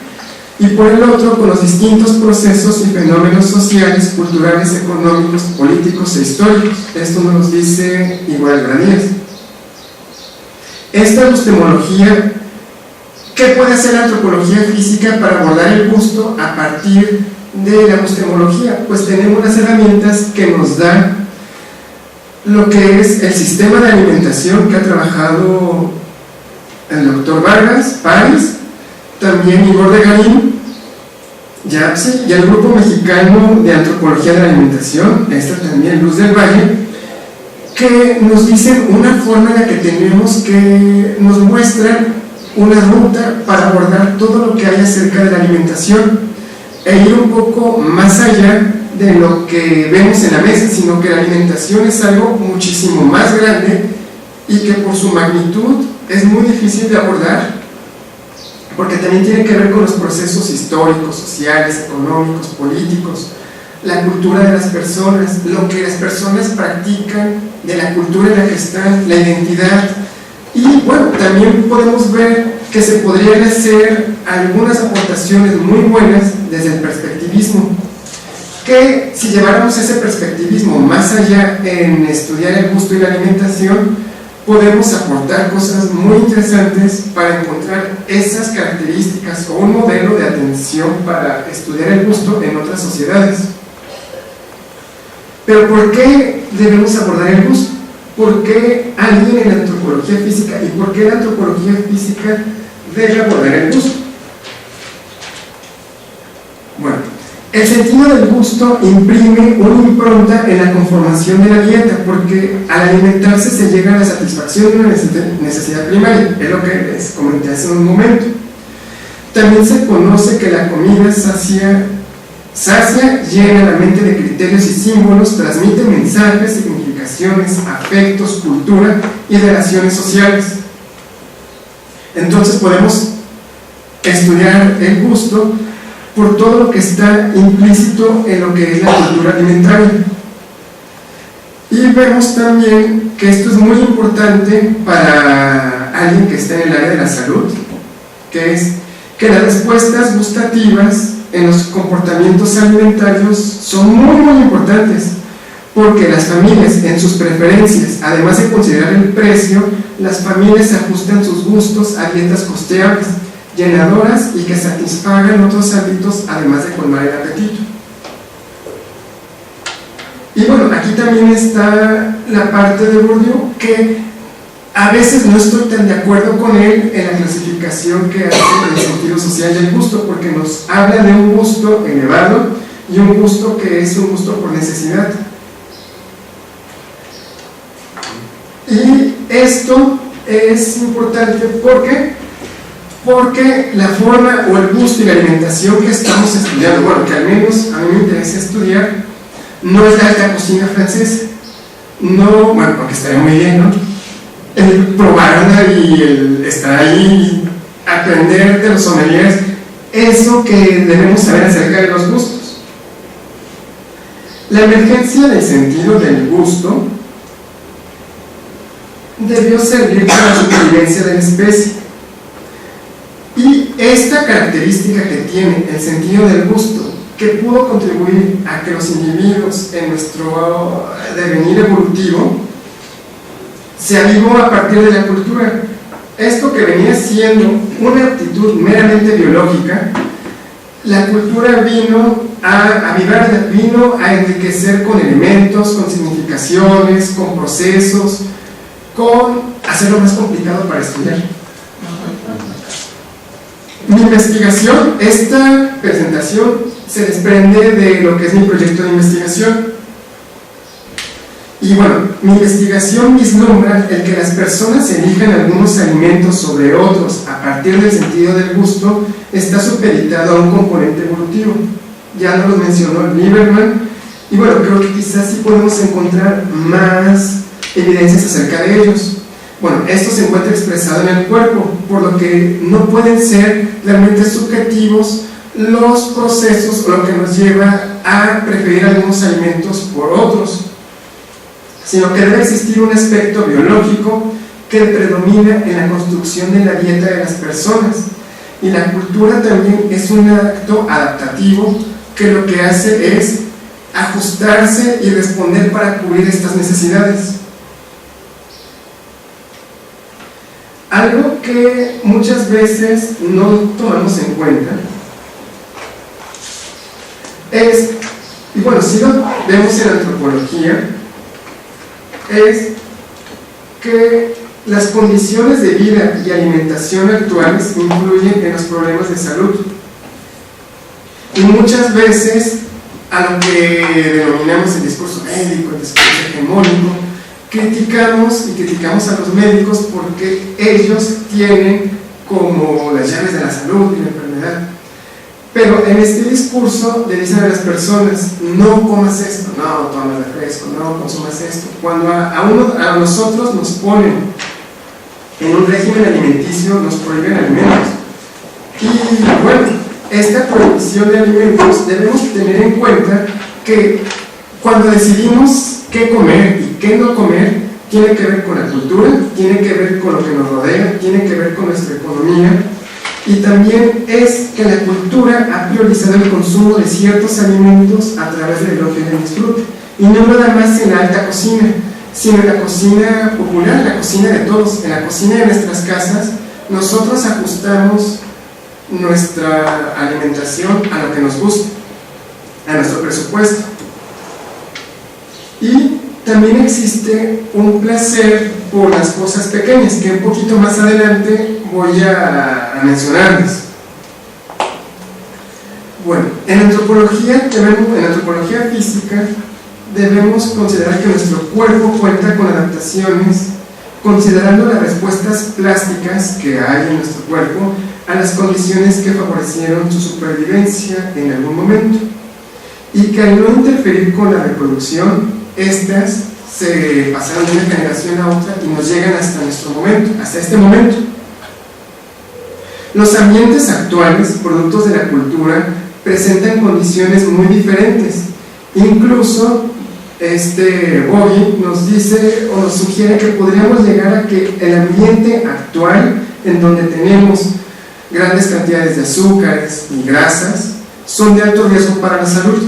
B: y por el otro, con los distintos procesos y fenómenos sociales, culturales, económicos, políticos e históricos. Esto nos lo dice Igual Granías. Esta gustemología, ¿qué puede hacer la antropología física para abordar el gusto a partir de la gustemología? Pues tenemos las herramientas que nos dan lo que es el sistema de alimentación que ha trabajado el doctor Vargas, París, también Igor de Garín, Yapsi, y el Grupo Mexicano de Antropología de la Alimentación, esta también Luz del Valle, que nos dicen una forma en la que tenemos que, nos muestran una ruta para abordar todo lo que hay acerca de la alimentación e ir un poco más allá de lo que vemos en la mesa, sino que la alimentación es algo muchísimo más grande y que por su magnitud es muy difícil de abordar, porque también tiene que ver con los procesos históricos, sociales, económicos, políticos, la cultura de las personas, lo que las personas practican, de la cultura en la que están, la identidad. Y bueno, también podemos ver que se podrían hacer algunas aportaciones muy buenas desde el perspectivismo, que si lleváramos ese perspectivismo más allá en estudiar el gusto y la alimentación, podemos aportar cosas muy interesantes para encontrar esas características o un modelo de atención para estudiar el gusto en otras sociedades. Pero ¿por qué debemos abordar el gusto? ¿Por qué alguien en la antropología física y por qué la antropología física debe abordar el gusto? Bueno, el sentido del gusto imprime una impronta en la conformación de la dieta, porque al alimentarse se llega a la satisfacción de una necesidad primaria, es lo que les comenté hace un momento. También se conoce que la comida sacia, llena la mente de criterios y símbolos, transmite mensajes, significaciones, afectos, cultura y relaciones sociales. Entonces podemos estudiar el gusto por todo lo que está implícito en lo que es la cultura alimentaria. Y vemos también que esto es muy importante para alguien que está en el área de la salud, que es que las respuestas gustativas en los comportamientos alimentarios son muy importantes, porque las familias en sus preferencias, además de considerar el precio, las familias ajustan sus gustos a dietas costeables, llenadoras y que satisfagan otros ámbitos, además de colmar el apetito. Y bueno, aquí también está la parte de Bourdieu, que a veces no estoy tan de acuerdo con él en la clasificación que hace del sentido social del gusto, porque nos habla de un gusto elevado y un gusto que es un gusto por necesidad. Y esto es importante porque la forma o el gusto y la alimentación que estamos estudiando, bueno, que al menos a mí me interesa estudiar, no es la alta cocina francesa. No, bueno, porque estaría muy bien, ¿no? El probarla y el estar ahí, aprender de los sommeliers, eso que debemos saber acerca de los gustos. La emergencia del sentido del gusto debió servir para la supervivencia de la especie. Y esta característica que tiene el sentido del gusto, que pudo contribuir a que los individuos en nuestro devenir evolutivo se avivó a partir de la cultura. Esto que venía siendo una aptitud meramente biológica, la cultura vino a avivar, vino a enriquecer con elementos, con significaciones, con procesos, con hacerlo más complicado para estudiar. Mi investigación, esta presentación se desprende de lo que es mi proyecto de investigación. Y bueno, mi investigación vislumbra el que las personas elijan algunos alimentos sobre otros a partir del sentido del gusto está supeditado a un componente evolutivo. Ya nos lo mencionó Lieberman, y bueno, creo que quizás sí podemos encontrar más evidencias acerca de ellos. Bueno, esto se encuentra expresado en el cuerpo, por lo que no pueden ser realmente subjetivos los procesos o lo que nos lleva a preferir algunos alimentos por otros, sino que debe existir un aspecto biológico que predomina en la construcción de la dieta de las personas. Y la cultura también es un acto adaptativo que lo que hace es ajustarse y responder para cubrir estas necesidades. Algo que muchas veces no tomamos en cuenta es, y bueno, si lo vemos en antropología, es que las condiciones de vida y alimentación actuales influyen en los problemas de salud. Y muchas veces a lo que denominamos el discurso médico, el discurso hegemónico, criticamos a los médicos porque ellos tienen como las llaves de la salud y la enfermedad. Pero en este discurso le dicen a las personas: no comas esto, no tomes refresco, no consumas esto. Cuando a nosotros nos ponen en un régimen alimenticio, nos prohíben alimentos. Y bueno, esta prohibición de alimentos debemos tener en cuenta que cuando decidimos qué comer y qué no comer, tiene que ver con la cultura, tiene que ver con lo que nos rodea, tiene que ver con nuestra economía. Y también es que la cultura ha priorizado el consumo de ciertos alimentos a través del elogio y del disfrute, y no nada más en la alta cocina, sino en la cocina popular, la cocina de todos. En la cocina de nuestras casas nosotros ajustamos nuestra alimentación a lo que nos gusta, a nuestro presupuesto. Y también existe un placer por las cosas pequeñas, que un poquito más adelante voy a mencionarles. Bueno, en antropología física debemos considerar que nuestro cuerpo cuenta con adaptaciones, considerando las respuestas plásticas que hay en nuestro cuerpo a las condiciones que favorecieron su supervivencia en algún momento, y que al no interferir con la reproducción, estas se pasaron de una generación a otra y nos llegan hasta nuestro momento, hasta este momento. Los ambientes actuales, productos de la cultura, presentan condiciones muy diferentes. Incluso Bowie nos dice o nos sugiere que podríamos llegar a que el ambiente actual, en donde tenemos grandes cantidades de azúcares y grasas son de alto riesgo para la salud.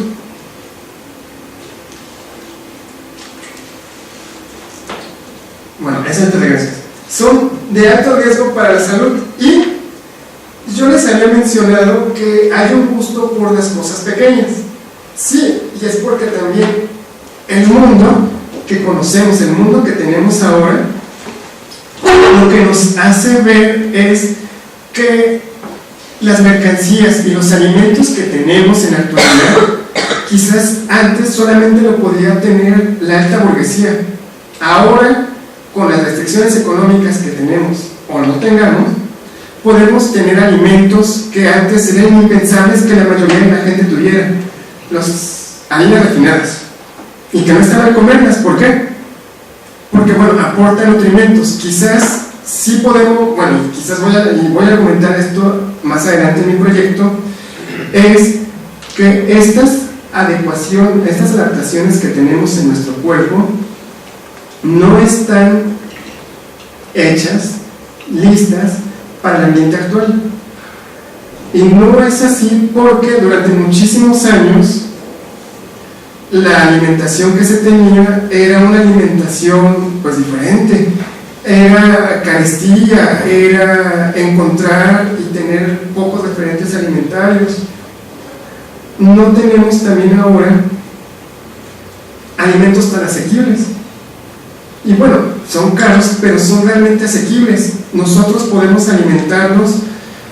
B: Bueno, eso te regreso. Son de alto riesgo para la salud y yo les había mencionado que hay un gusto por las cosas pequeñas. Sí, y es porque también el mundo que conocemos, el mundo que tenemos ahora, lo que nos hace ver es que las mercancías y los alimentos que tenemos en la actualidad, quizás antes solamente lo podía tener la alta burguesía. Ahora, con las restricciones económicas que tenemos o no tengamos, podemos tener alimentos que antes eran impensables que la mayoría de la gente tuviera, las harinas refinadas, y que no estaban a comerlas. ¿Por qué? Porque, bueno, aportan nutrimentos. Quizás sí podemos, bueno, quizás voy a comentar esto más adelante en mi proyecto, es que estas adaptaciones que tenemos en nuestro cuerpo no están hechas, listas para el ambiente actual. Y no es así porque durante muchísimos años la alimentación que se tenía era una alimentación pues diferente, era carestía, era encontrar y tener pocos referentes alimentarios. No tenemos también ahora alimentos tan asequibles. Y bueno, son caros, pero son realmente asequibles. Nosotros podemos alimentarnos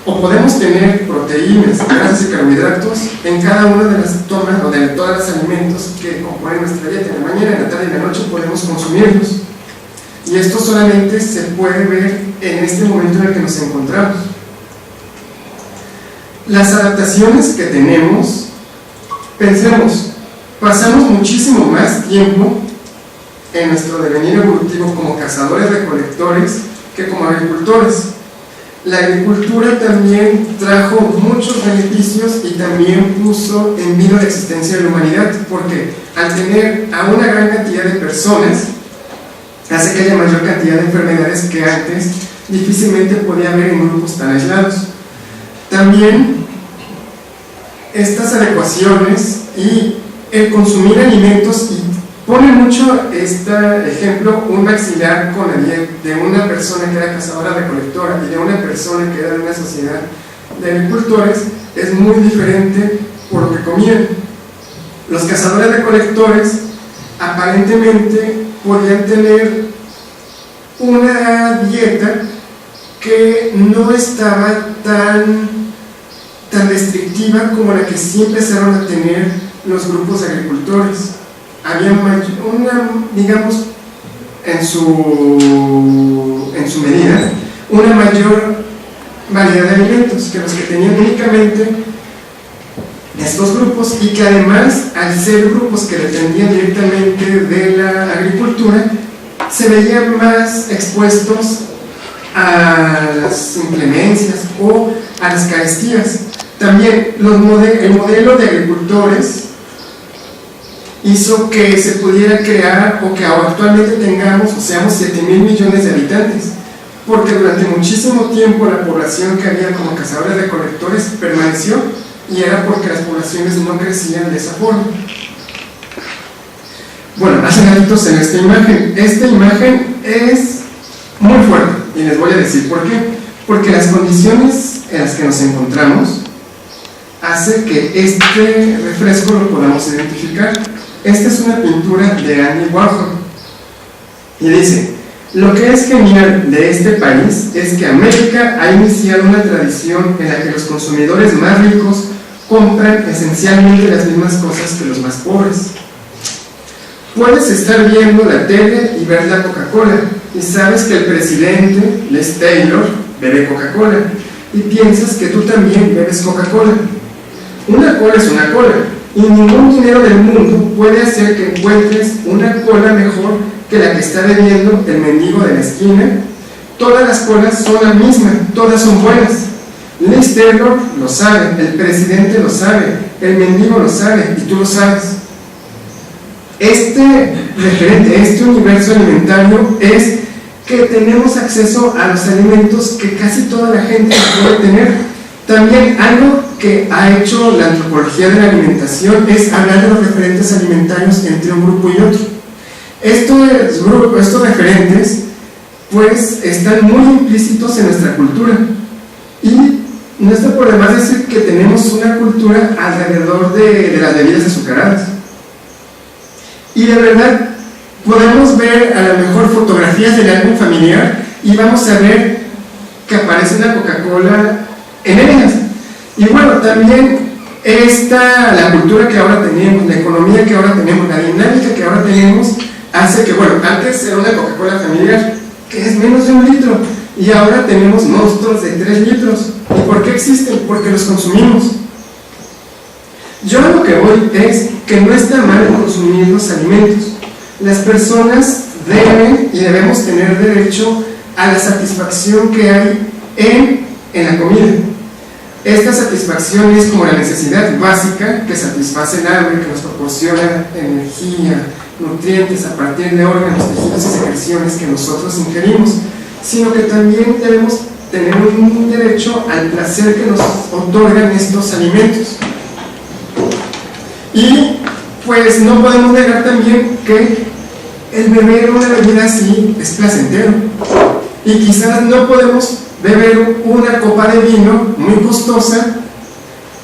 B: o podemos tener proteínas, grasas y carbohidratos en cada una de las tomas o de todos los alimentos que componen nuestra dieta. En la mañana, en la tarde y en la noche podemos consumirlos. Y esto solamente se puede ver en este momento en el que nos encontramos. Las adaptaciones que tenemos, pensemos, pasamos muchísimo más tiempo en nuestro devenir evolutivo como cazadores-recolectores que como agricultores. La agricultura también trajo muchos beneficios y también puso en vilo la existencia de la humanidad, porque al tener a una gran cantidad de personas hace que haya mayor cantidad de enfermedades que antes difícilmente podía haber en grupos tan aislados. También estas adecuaciones y el consumir alimentos, y pone mucho este ejemplo un maxilar con la dieta de una persona que era cazadora-recolectora y de una persona que era de una sociedad de agricultores, es muy diferente por lo que comían. Los cazadores-recolectores aparentemente podían tener una dieta que no estaba tan restrictiva como la que sí empezaron a tener los grupos de agricultores. Había digamos, en su medida, una mayor variedad de alimentos que los que tenían únicamente estos grupos, y que además, al ser grupos que dependían directamente de la agricultura, se veían más expuestos a las inclemencias o a las carestías. También el modelo de agricultores hizo que se pudiera crear, o que actualmente tengamos o seamos 7,000 millones de habitantes, porque durante muchísimo tiempo la población que había como cazadores recolectores permaneció, y era porque las poblaciones no crecían de esa forma. Bueno, hacen adictos en esta imagen. Esta imagen es muy fuerte y les voy a decir por qué. Porque las condiciones en las que nos encontramos hace que este refresco lo podamos identificar. Esta es una pintura de Andy Warhol y dice: lo que es genial de este país es que América ha iniciado una tradición en la que los consumidores más ricos compran esencialmente las mismas cosas que los más pobres. Puedes estar viendo la tele y ver la Coca-Cola y sabes que el presidente, Les Taylor, bebe Coca-Cola y piensas que tú también bebes Coca-Cola. Una cola es una cola, y ningún dinero del mundo puede hacer que encuentres una cola mejor que la que está bebiendo el mendigo de la esquina. Todas las colas son la misma, todas son buenas. Les Taylor lo sabe, el presidente lo sabe, el mendigo lo sabe, y tú lo sabes. Este referente, este universo alimentario es que tenemos acceso a los alimentos que casi toda la gente puede tener. También algo que ha hecho la antropología de la alimentación es hablar de los referentes alimentarios entre un grupo y otro. Estos referentes pues están muy implícitos en nuestra cultura, y no está por demás decir que tenemos una cultura alrededor de las bebidas azucaradas. Y de verdad podemos ver a lo mejor fotografías del álbum familiar y vamos a ver que aparece una Coca-Cola en ellas. Y bueno, también la cultura que ahora tenemos, la economía que ahora tenemos, la dinámica que ahora tenemos, hace que, bueno, antes era una Coca-Cola familiar que es menos de 1 litro, y ahora tenemos monstruos de 3 litros. ¿Y por qué existen? Porque los consumimos. Yo a lo que voy es que no está mal consumir los alimentos. Las personas deben y debemos tener derecho a la satisfacción que hay en la comida. Esta satisfacción es como la necesidad básica que satisface el hambre, que nos proporciona energía, nutrientes a partir de órganos, tejidos y secreciones que nosotros ingerimos, sino que también debemos tener un derecho al placer que nos otorgan estos alimentos. Y pues no podemos negar también que el beber una bebida así es placentero, y quizás no podemos beber una copa de vino muy costosa,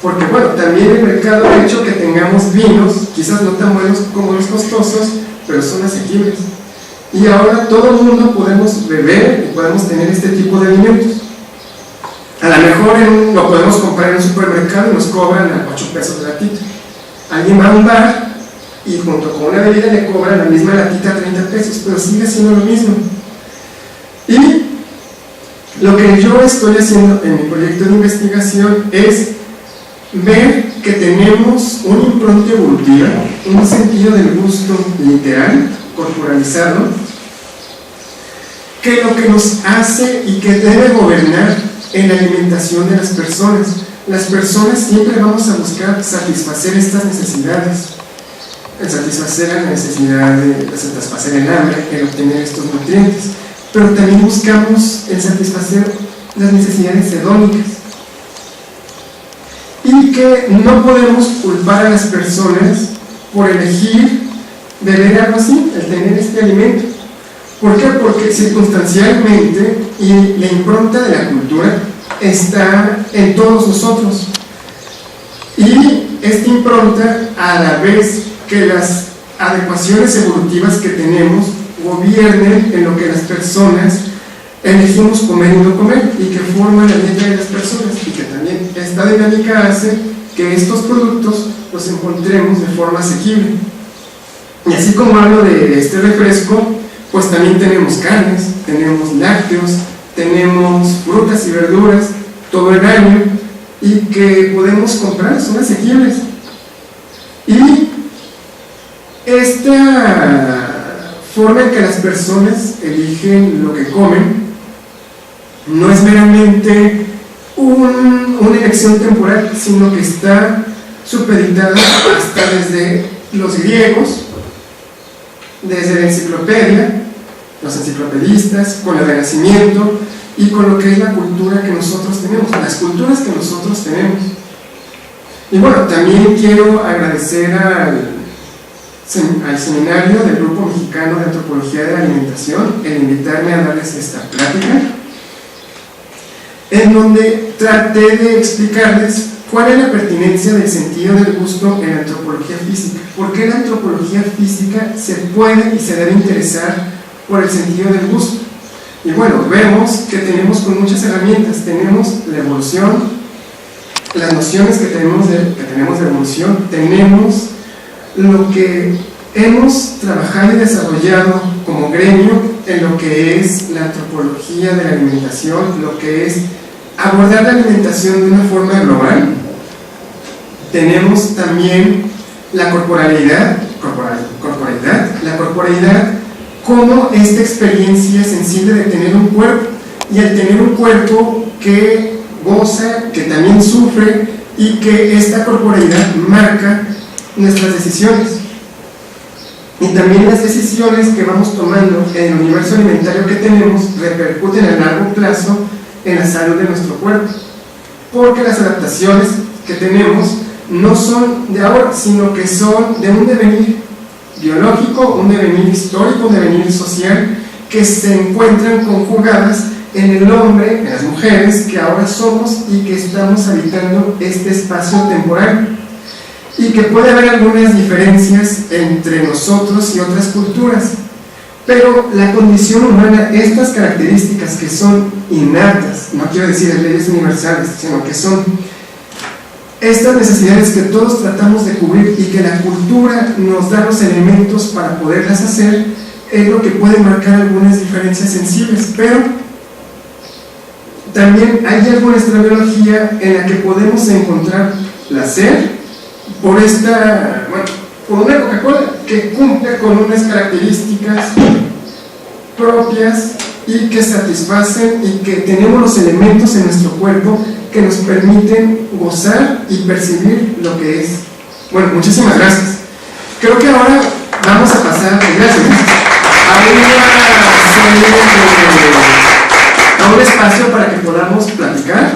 B: porque bueno, también el mercado ha hecho que tengamos vinos quizás no tan buenos como los costosos, pero son asequibles, y ahora todo el mundo podemos beber y podemos tener este tipo de alimentos. A lo mejor lo podemos comprar en un supermercado y nos cobran a 8 pesos la latita. Alguien va a un bar y junto con una bebida le cobran la misma latita a 30 pesos, pero sigue siendo lo mismo. Y lo que yo estoy haciendo en mi proyecto de investigación es ver que tenemos una impronta evolutiva, un sentido del gusto literal, corporalizado, que lo que nos hace y que debe gobernar en la alimentación de las personas. Las personas siempre vamos a buscar satisfacer estas necesidades, el satisfacer la necesidad de satisfacer el hambre, el obtener estos nutrientes, pero también buscamos el satisfacer las necesidades hedónicas, y que no podemos culpar a las personas por elegir beber algo así, el tener este alimento. ¿Por qué? Porque circunstancialmente y la impronta de la cultura está en todos nosotros, y esta impronta, a la vez que las adecuaciones evolutivas que tenemos gobiernen en lo que las personas elegimos comer y no comer, y que forman la dieta de las personas, y que también esta dinámica hace que estos productos los encontremos de forma asequible. Y así como hablo de este refresco, pues también tenemos carnes, tenemos lácteos, tenemos frutas y verduras todo el año, y que podemos comprar, son asequibles. Y esta forma en que las personas eligen lo que comen no es meramente una elección temporal, sino que está supeditada hasta desde los griegos, desde la enciclopedia, los enciclopedistas, con el Renacimiento y con lo que es la cultura que nosotros tenemos, las culturas que nosotros tenemos. Y bueno, también quiero agradecer al seminario del Grupo Mexicano de Antropología de la Alimentación el invitarme a darles esta plática, en donde traté de explicarles cuál es la pertinencia del sentido del gusto en la antropología física, por qué la antropología física se puede y se debe interesar por el sentido del gusto. Y bueno, vemos que tenemos con muchas herramientas, tenemos la evolución, las nociones que tenemos de evolución, tenemos lo que hemos trabajado y desarrollado como gremio en lo que es la antropología de la alimentación, lo que es abordar la alimentación de una forma global. Tenemos también la corporalidad como esta experiencia sensible de tener un cuerpo, y al tener un cuerpo que goza, que también sufre, y que esta corporalidad marca nuestras decisiones. y también las decisiones que vamos tomando en el universo alimentario que tenemos repercuten a largo plazo en la salud de nuestro cuerpo, porque las adaptaciones que tenemos no son de ahora, sino que son de un devenir biológico, un devenir histórico, un devenir social, que se encuentran conjugadas en el hombre, en las mujeres que ahora somos y que estamos habitando este espacio temporal, y que puede haber algunas diferencias entre nosotros y otras culturas, pero la condición humana, estas características que son innatas, no quiero decir leyes universales, sino que son estas necesidades que todos tratamos de cubrir y que la cultura nos da los elementos para poderlas hacer, es lo que puede marcar algunas diferencias sensibles, pero también hay algo en nuestra biología en la que podemos encontrar placer por por una Coca-Cola que cumple con unas características propias y que satisfacen, y que tenemos los elementos en nuestro cuerpo que nos permiten gozar y percibir lo que es. Bueno, muchísimas gracias. Creo que ahora vamos a pasar, gracias, a un espacio para que podamos platicar.